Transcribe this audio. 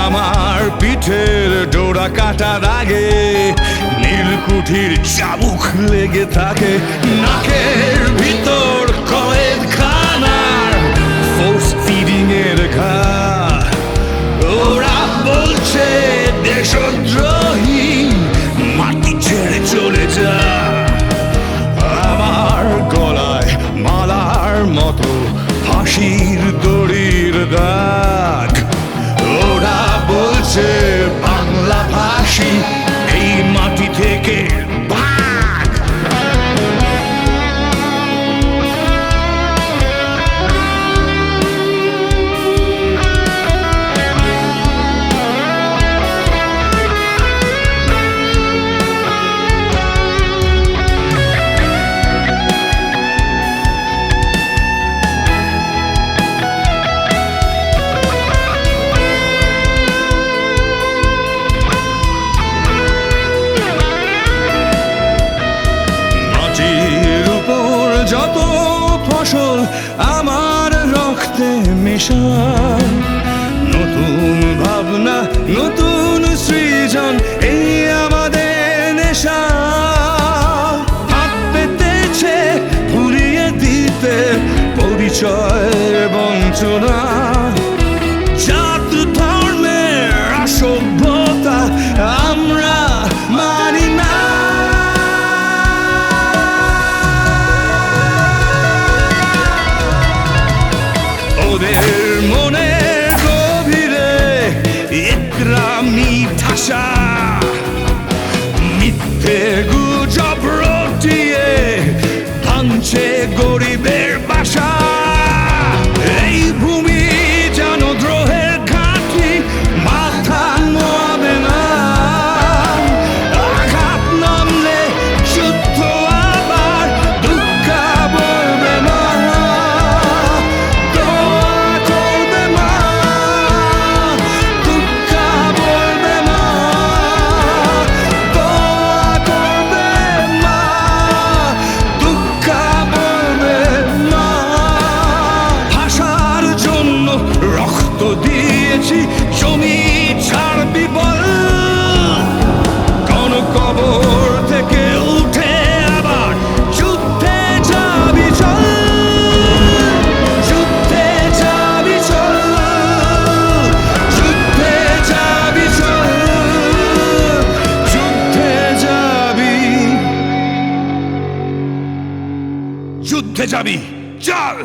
আমার পিঠের ডোরা কাটার আগে নীলকুঠির চাবুক লেগে থাকে নাকের ভিতর কয়েদখানার ফোর্স ফিডিং এর ঘা। ওরা বলছে দেশদ্রোহী, মাটি ছেড়ে চলে যা। আমার গলায় মালার মতো ফাঁসির দড়ির দাগ। ওরা বলছে বাংলা ভাষী এই মাটি থেকে ভাগ। যত ফসল আমার রক্তে মেশা, নতুন ভাবনা নতুন সৃজন এই আমাদের নেশা। হাত পেতেছে ভুলিয়ে দিতে পরিচয় বঞ্চনা। জাত ধর্মের অসভ্যতা আমরা মানি না। ওদের মনের গভীরে ইকরামি ঠাসা, মিথ্যে গুজব রটিয়ে ভাঙছে গরিবের বাসা। এই ভূমি যেন দ্রোহের ঘাঁটি, মাথা নোয়াবে না। আঘাত নামলে যুদ্ধ আবার দুঃখ বলবে না। দিয়েছি জমি ছাড়বি বল, কোন কবর থেকে উঠে আবার যুদ্ধে যাবি চল। যুদ্ধে যাবি চল, যুদ্ধে যাবি চল, যুদ্ধে যাবি, যুদ্ধে যাবি চল।